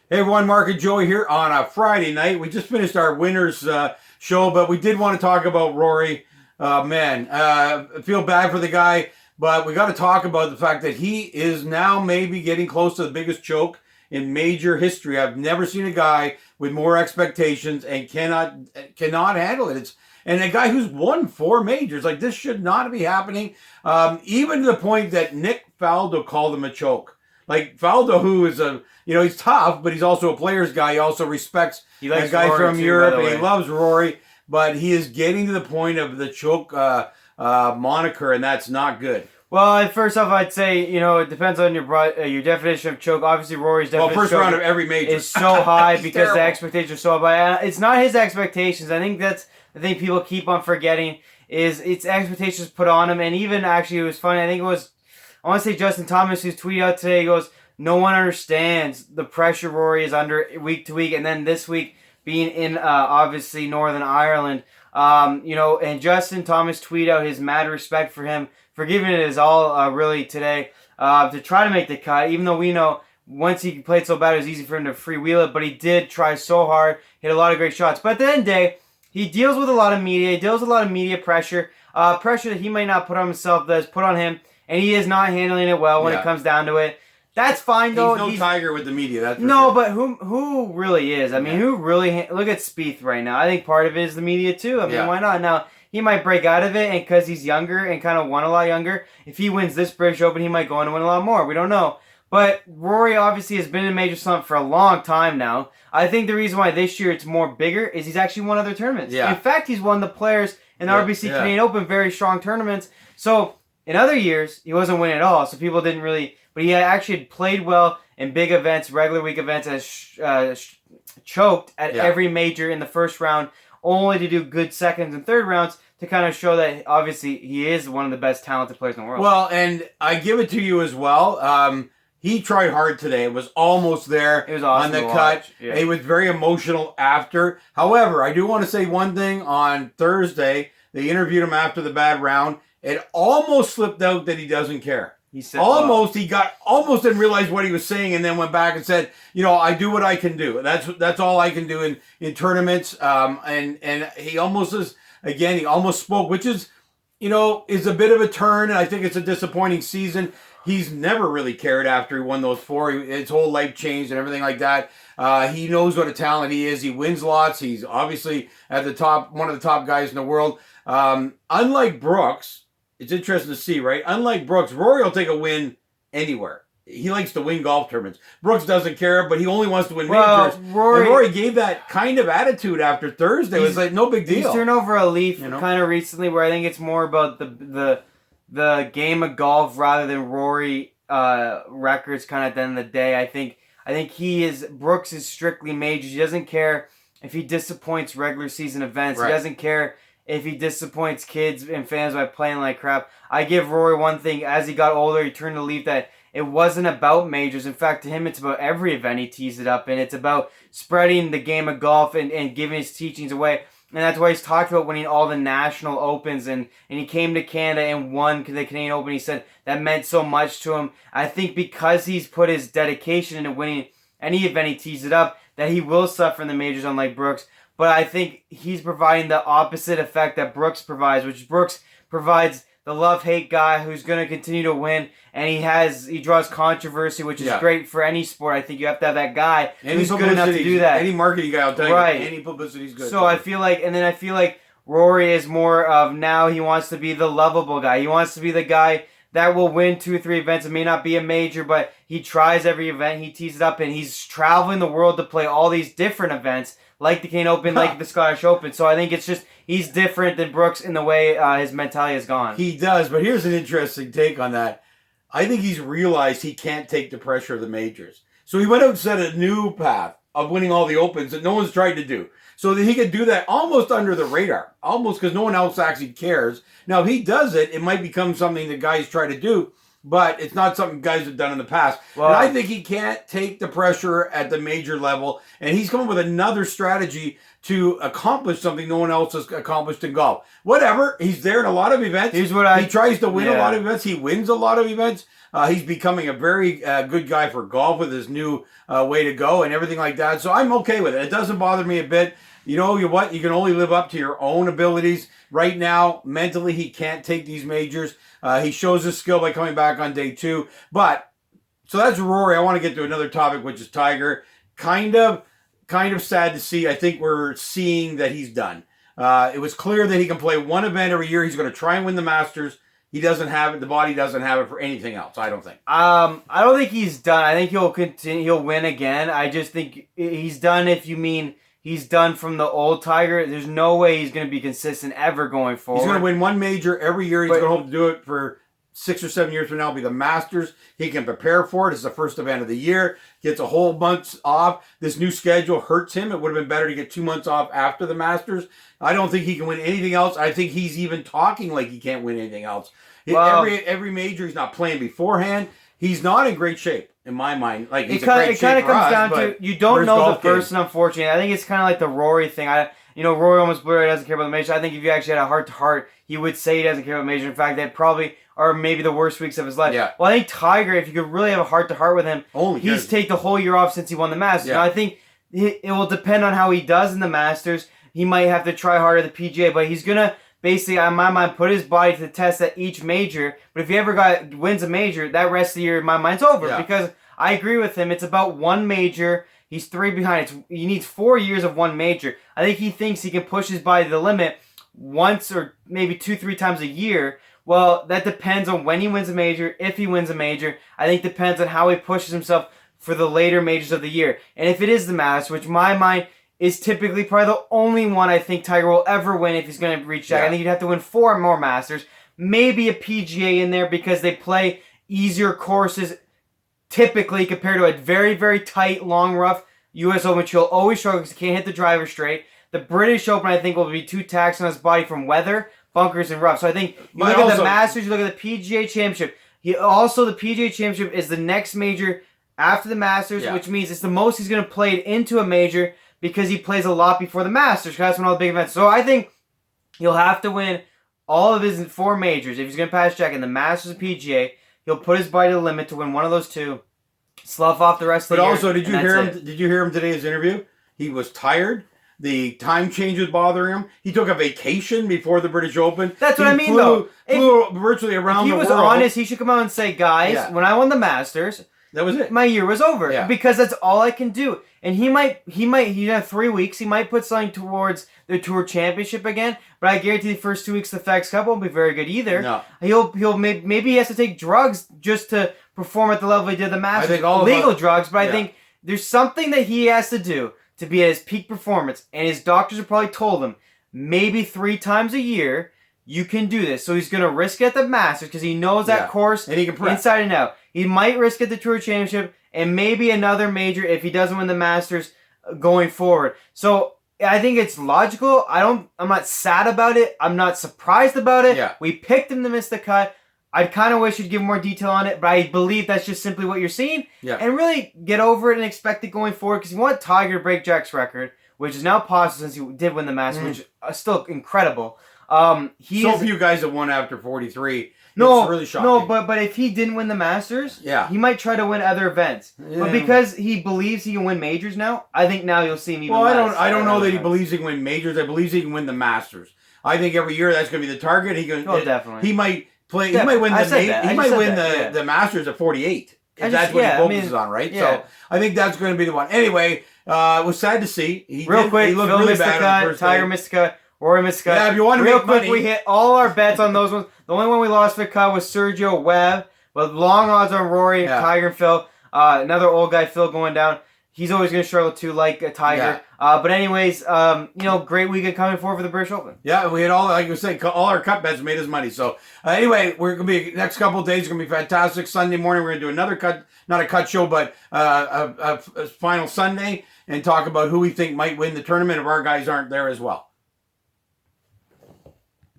Hey everyone, Mark and Joey here on a Friday night. We just finished our winners show, but we did want to talk about Rory. I feel bad for the guy, but we got to talk about the fact that he is now maybe getting close to the biggest choke in major history. I've never seen a guy with more expectations and cannot handle it. And a guy who's won 4 majors, like this should not be happening. Even to the point that Nick Faldo called him a choke. Like Faldo, who is he's tough, but he's also a player's guy. He also respects a guy Rory from too, Europe, and he loves Rory. But he is getting to the point of the choke moniker, and that's not good. Well, first off, I'd say it depends on your definition of choke. Obviously, Rory's definition First of choke round of every major is so high because terrible. the expectations are so high. It's not his expectations. I think that's the thing people keep on forgetting is its expectations put on him. And even actually, it was funny. I want to say Justin Thomas who's tweeted out today. He goes, "No one understands the pressure Rory is under week to week, and then this week being in obviously Northern Ireland." And Justin Thomas tweeted out his mad respect for him for giving it his all really today to try to make the cut, even though we know once he played so bad it was easy for him to freewheel it, but he did try so hard, hit a lot of great shots. But at the end of the day, he deals with a lot of media, pressure, pressure that he might not put on himself, that is put on him, and he is not handling it well when it comes down to it. That's fine though. He's no tiger with the media. That's no, sure. But who really is? I mean, who really look at Spieth right now? I think part of it is the media too. I mean, why not? Now he might break out of it, and because he's younger and kind of won a lot younger, if he wins this British Open, he might go on to win a lot more. We don't know. But Rory obviously has been in major slump for a long time now. I think the reason why this year it's more bigger is he's actually won other tournaments. Yeah. In fact, he's won the Players and the RBC Canadian Open, very strong tournaments. So in other years, he wasn't winning at all. So people didn't really. But he actually played well in big events, regular week events, as choked at every major in the first round, only to do good seconds and third rounds to kind of show that obviously he is one of the best talented players in the world. Well, and I give it to you as well. He tried hard today. It was almost there. It was awesome on the cut. Yeah. He was very emotional after. However, I do want to say one thing. On Thursday, they interviewed him after the bad round. It almost slipped out that he doesn't care. He said, He almost didn't realize what he was saying, and then went back and said, I do what I can do. That's all I can do in tournaments. And he almost spoke, which is a bit of a turn, and I think it's a disappointing season. He's never really cared after he won those 4. His whole life changed and everything like that. He knows what a talent he is. He wins lots. He's obviously at the top, one of the top guys in the world. Unlike Brooks, it's interesting to see, right? Unlike Brooks, Rory will take a win anywhere. He likes to win golf tournaments. Brooks doesn't care, but he only wants to win majors. Rory gave that kind of attitude after Thursday. It was like no big deal. He's turned over a leaf kind of recently, where I think it's more about the game of golf rather than Rory records. Kind of at the end of the day, I think Brooks is strictly majors. He doesn't care if he disappoints regular season events. Right. He doesn't care if he disappoints kids and fans by playing like crap. I give Rory one thing. As he got older, he turned the leaf that it wasn't about majors. In fact, to him, it's about every event he tees it up, and it's about spreading the game of golf and giving his teachings away. And that's why he's talked about winning all the national opens, and he came to Canada and won the Canadian Open. He said that meant so much to him. I think because he's put his dedication into winning any event he tees it up, that he will suffer in the majors, unlike Brooks. But I think he's providing the opposite effect that Brooks provides, which Brooks provides the love-hate guy who's going to continue to win, and he draws controversy, which is great for any sport. I think you have to have that guy who's good enough to do that. Any marketing guy will tell you, any publicity is good. So I feel like Rory is more of, now he wants to be the lovable guy. He wants to be the guy that will win 2 or 3 events. It may not be a major, but he tries every event. He tees it up, and he's traveling the world to play all these different events, like the Canadian Open, like the Scottish Open. So I think it's just, he's different than Brooks in the way his mentality has gone. He does, but here's an interesting take on that. I think he's realized he can't take the pressure of the majors. So he went out and set a new path of winning all the Opens that no one's tried to do. So that he could do that almost under the radar. Almost, because no one else actually cares. Now, if he does it, it might become something that guys try to do. But it's not something guys have done in the past. Well, and I think he can't take the pressure at the major level. And he's come up with another strategy to accomplish something no one else has accomplished in golf. Whatever. He's there in a lot of events. He tries to win a lot of events. He wins a lot of events. He's becoming a very good guy for golf with his new way to go and everything like that. So I'm okay with it. It doesn't bother me a bit. You know what? You can only live up to your own abilities. Right now, mentally, he can't take these majors. He shows his skill by coming back on day 2. But, so that's Rory. I want to get to another topic, which is Tiger. Kind of sad to see. I think we're seeing that he's done. It was clear that he can play one event every year. He's going to try and win the Masters. He doesn't have it. The body doesn't have it for anything else. I don't think. I don't think he's done. I think he'll continue. He'll win again. I just think he's done. If you mean he's done from the old Tiger, there's no way he's going to be consistent ever going forward. He's going to win one major every year. He's going to hope to do it for 6 or 7 years from now. It'll be the Masters. He can prepare for it. It's the first event of the year. Gets a whole month off. This new schedule hurts him. It would have been better to get 2 months off after the Masters. I don't think he can win anything else. I think he's even talking like he can't win anything else. Well, every major, he's not playing beforehand. He's not in great shape, in my mind. Like he's it kind of comes down to you don't know the person. Unfortunately, I think it's kind of like the Rory thing. Rory almost blew it. He doesn't care about the major. I think if you actually had a heart to heart, he would say he doesn't care about major. In fact, they probably are maybe the worst weeks of his life. Yeah. Well, I think Tiger, if you could really have a heart to heart with him, he's take the whole year off since he won the Masters. Yeah. Now, I think it will depend on how he does in the Masters. He might have to try harder at the PGA, but he's gonna basically, in my mind, put his body to the test at each major. But if he ever wins a major, that rest of the year, in my mind's over. Yeah. Because I agree with him. It's about one major. He's 3 behind. He needs 4 years of one major. I think he thinks he can push his body to the limit once or maybe 2-3 times a year. Well, that depends on when he wins a major, if he wins a major. I think depends on how he pushes himself for the later majors of the year. And if it is the Masters, which in my mind is typically probably the only one I think Tiger will ever win if he's going to reach that. Yeah. I think he'd have to win 4 more Masters. Maybe a PGA in there because they play easier courses typically compared to a very, very tight, long, rough U.S. Open, which he'll always struggle because he can't hit the driver straight. The British Open, I think, will be too taxing on his body from weather, bunkers, and rough. So I think you look at the Masters, you look at the PGA Championship. The PGA Championship is the next major after the Masters, which means it's the most he's going to play it into a major because he plays a lot before the Masters, because that's when all the big events. So I think he'll have to win all of his 4 majors. If he's going to pass check in the Masters and PGA, he'll put his body to the limit to win one of those 2, slough off the rest of the year. But also, did you hear him today's interview? He was tired. The time change was bothering him. He took a vacation before the British Open. That's what I mean, though. Flew virtually around the world. If he was honest, he should come out and say, guys, when I won the Masters, that was it. My year was over because that's all I can do. And he have 3 weeks. He might put something towards the Tour Championship again. But I guarantee the first 2 weeks of the FedEx Cup won't be very good either. No. He'll maybe he has to take drugs just to perform at the level he did the Masters. I think legal drugs, but I think there's something that he has to do to be at his peak performance. And his doctors have probably told him maybe 3 times a year you can do this. So he's going to risk it at the Masters because he knows that course and he can inside and out. He might risk it at the Tour Championship and maybe another major if he doesn't win the Masters going forward. So I think it's logical. I'm not sad about it. I'm not surprised about it. Yeah. We picked him to miss the cut. I kind of wish you'd give more detail on it, but I believe that's just simply what you're seeing. Yeah. And really get over it and expect it going forward because you want Tiger to break Jack's record, which is now possible since he did win the Masters, which is still incredible. Few guys have won after 43. It's really shocking. No, but if he didn't win the Masters, he might try to win other events. Yeah. But because he believes he can win majors now, I think now you'll see him even less. I don't know that he believes he can win majors. I believe he can win the Masters. I think every year that's going to be the target. Definitely. He might play. Definitely. He might win the Masters at 48. If that's what he focuses on, right? Yeah. So I think that's going to be the one. Anyway, it was sad to see. Quick, he looked Phil really missed bad the on the cut, first Tiger day. missed the cut, Rory missed the cut. Yeah, if you want to Real make quick, money, we hit all our bets on those ones. The only one we lost for the cut was Sergio Webb, but long odds on Rory, Tiger, and Phil. Another old guy, Phil, going down. He's always going to struggle too, like a Tiger. Yeah. But anyways, great weekend coming forward for the British Open. Yeah, we had all our cut bets made us money. So anyway, we're going to be next couple of days going to be fantastic. Sunday morning we're going to do another cut, not a cut show, but a final Sunday, and talk about who we think might win the tournament if our guys aren't there as well.